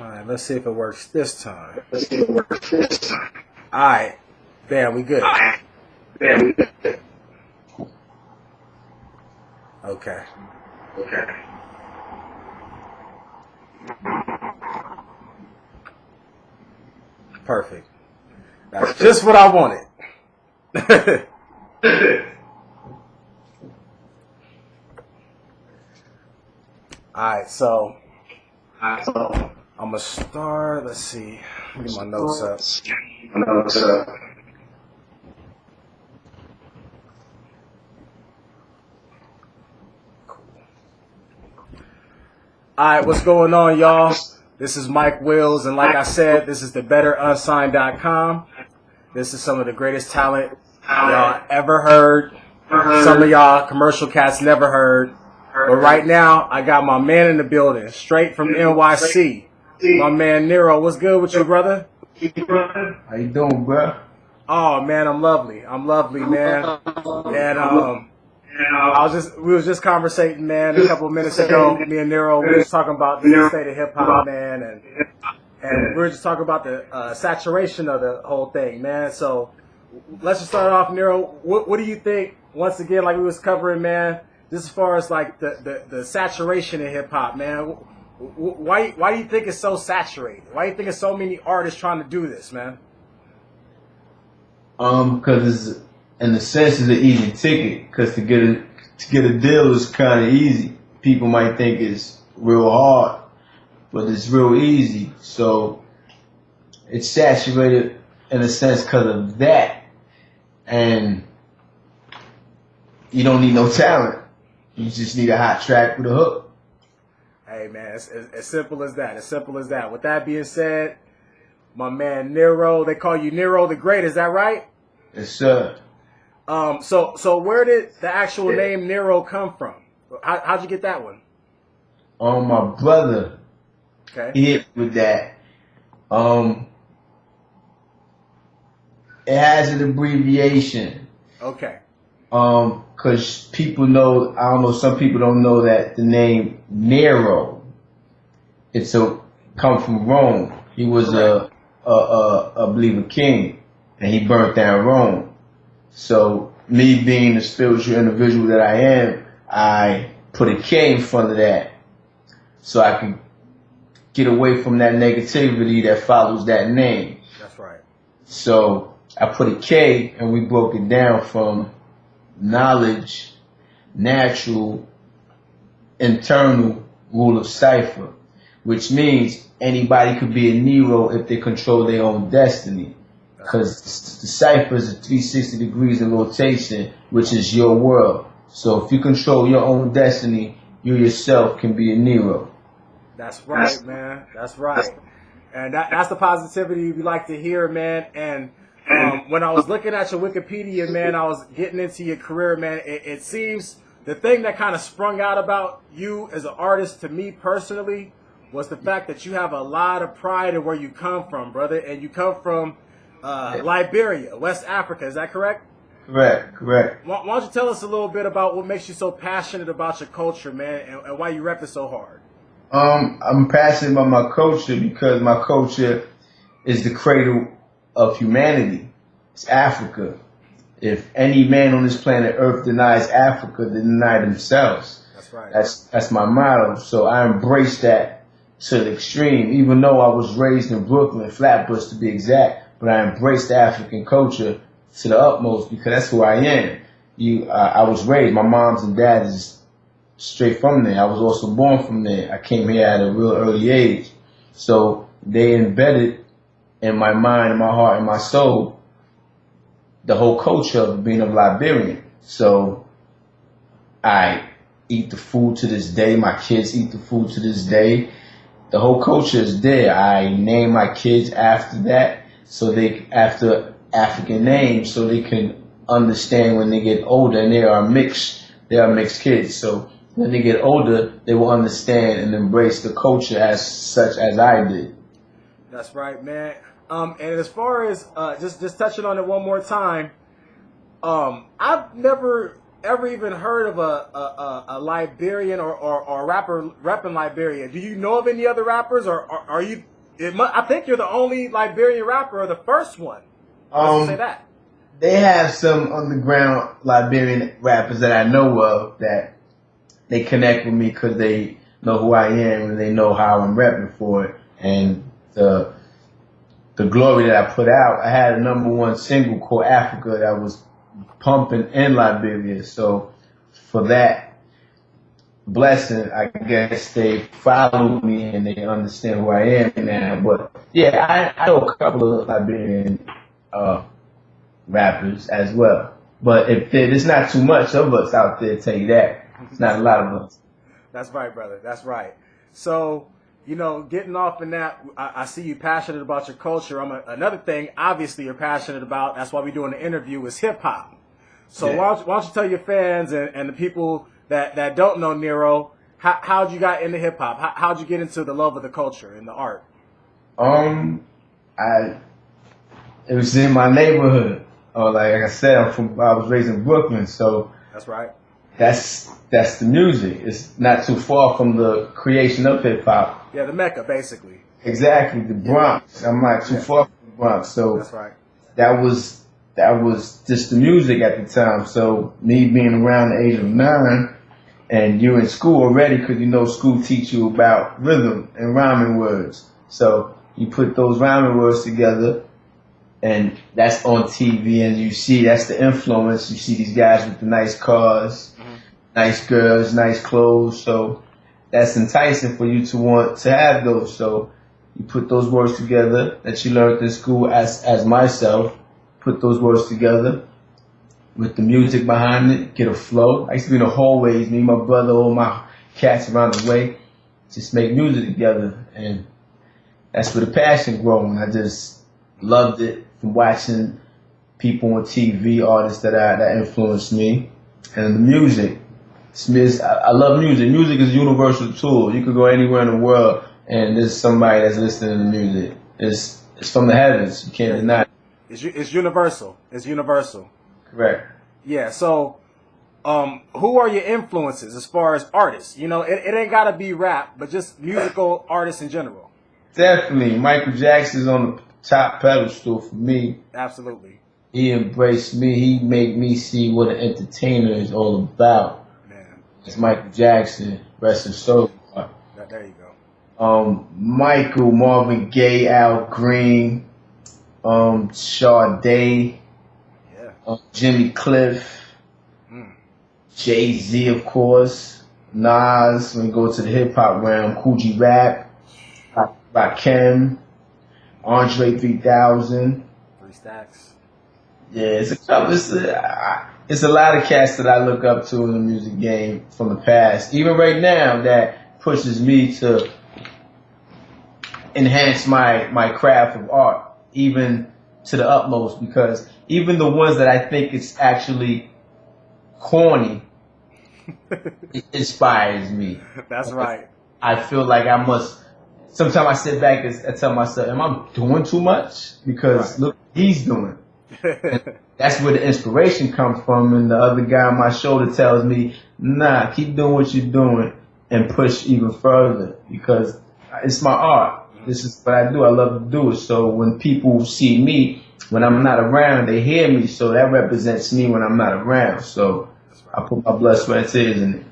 Alright, let's see if it works this time. Alright. Bam, we good. Okay. Perfect. That's just what I wanted. Alright, so I'm gonna start. Let's see. Get my notes up. Alright, what's going on, y'all? This is Mike Wills, and like I said, this is the betterunsigned.com. This is some of the greatest talent y'all ever heard. Some of y'all commercial cats never heard. But right now, I got my man in the building, straight from NYC. My man Nero, what's good with you, brother? How you doing, bro? Oh man, I'm lovely, man. And we was just conversating, man, a couple of minutes ago. Me and Nero, we was talking about the state of hip hop, man, and we were just talking about the saturation of the whole thing, man. So let's just start off, Nero. What do you think? Once again, like we was covering, man, just as far as like the saturation in hip hop, man. Why do you think it's so saturated? Why do you think it's so many artists trying to do this, man? Because in a sense, it's an easy ticket. Because to get a deal is kind of easy. People might think it's real hard, but it's real easy. So it's saturated in a sense because of that, and you don't need no talent. You just need a hot track with a hook. Hey man, it's as simple as that. As simple as that. With that being said, my man Nero, they call you Nero the Great. Is that right? Yes, sir. So where did the actual name Nero come from? How'd you get that one? My brother. Okay. He hit with that. It has an abbreviation. Okay. Because people know, I don't know, some people don't know that the name Nero, come from Rome. He was I believe a king, and he burnt down Rome. So me being the spiritual individual that I am, I put a K in front of that, so I can get away from that negativity that follows that name. That's right. So I put a K, and we broke it down from knowledge, natural, internal rule of cipher, which means anybody could be a Nero if they control their own destiny. Because the cipher is 360 degrees in rotation, which is your world. So if you control your own destiny, you yourself can be a Nero. That's right, man. That's right. And that's the positivity we like to hear, man. And when I was looking at your Wikipedia, man, I was getting into your career, man. It seems the thing that kind of sprung out about you as an artist to me personally was the fact that you have a lot of pride in where you come from, brother. And you come from Liberia, West Africa. Is that correct? Correct. Why don't you tell us a little bit about what makes you so passionate about your culture, man, and why you rep it so hard? I'm passionate about my culture because my culture is the cradle of humanity. It's Africa. If any man on this planet Earth denies Africa, they deny themselves. That's right. That's my motto. So I embrace that to the extreme. Even though I was raised in Brooklyn, Flatbush to be exact, but I embrace the African culture to the utmost because that's who I am. I was raised. My moms and dads is straight from there. I was also born from there. I came here at a real early age, so they embedded in my mind, in my heart, and my soul, the whole culture of being a Liberian. So I eat the food to this day. My kids eat the food to this day. The whole culture is there. I name my kids after that, after African names, so they can understand when they get older. And they are mixed kids. So when they get older, they will understand and embrace the culture as such as I did. That's right, man. And as far as just touching on it one more time, I've never ever even heard of a Liberian or rapper repping Liberia. Do you know of any other rappers, or are you I think you're the only Liberian rapper, or the first one. Let's say that. They have some underground Liberian rappers that I know of that they connect with me because they know who I am and they know how I'm repping for it. And the glory that I put out, I had a #1 single called Africa that was pumping in Liberia. So for that blessing, I guess they follow me and they understand who I am now. But yeah, I know a couple of Liberian rappers as well. But if there's not too much of us out there, tell you that. It's not a lot of us. That's right, brother. That's right. So, getting off in that, I see you passionate about your culture. Another thing, obviously, you're passionate about, that's why we're doing the interview, is hip-hop. So Yeah. why don't you tell your fans and the people that don't know Nero, how'd you got into hip-hop? How'd you get into the love of the culture and the art? It was in my neighborhood. Like I said, I was raised in Brooklyn, so That's right. that's the music. It's not too far from the creation of hip hop. Yeah, the Mecca, basically. Exactly, the Bronx. I'm not too far from the Bronx, so That's right. that was just the music at the time. So me being around the age of 9, and you're in school already, because school teach you about rhythm and rhyming words. So you put those rhyming words together, and that's on TV, and you see that's the influence. You see these guys with the nice cars, nice girls, nice clothes. So that's enticing for you to want to have those. So you put those words together that you learned in school as myself, put those words together with the music behind it, get a flow. I used to be in the hallways, me, my brother, all my cats around the way, just make music together. And that's where the passion grew. I just loved it from watching people on TV, artists that influenced me, and the music. I love music. Music is a universal tool. You could go anywhere in the world, and there's somebody that's listening to music. It's from the heavens. You can't deny it. It's universal. It's universal. Correct. Yeah. So, who are your influences as far as artists? It ain't gotta be rap, but just musical artists in general. Definitely, Michael Jackson's on the top pedestal for me. Absolutely. He embraced me. He made me see what an entertainer is all about. Man. It's Michael Jackson. Rest his soul. There you go. Michael, Marvin Gaye, Al Green, Sade, Jimmy Cliff, Jay-Z, of course, Nas. When we go to the hip hop realm, Coogee Rap, Rakim, Andre 3000. 3 Stacks. Yeah, it's a lot of cats that I look up to in the music game from the past. Even right now, that pushes me to enhance my craft of art, even to the utmost, because even the ones that I think it's actually corny, it inspires me. That's right. I feel like I must. Sometimes I sit back and I tell myself, am I doing too much? Because look what he's doing. That's where the inspiration comes from. And the other guy on my shoulder tells me, nah, keep doing what you're doing and push even further, because it's my art. This is what I do. I love to do it. So when people see me, when I'm not around, they hear me. So that represents me when I'm not around. So I put my blood, sweat, and tears in it.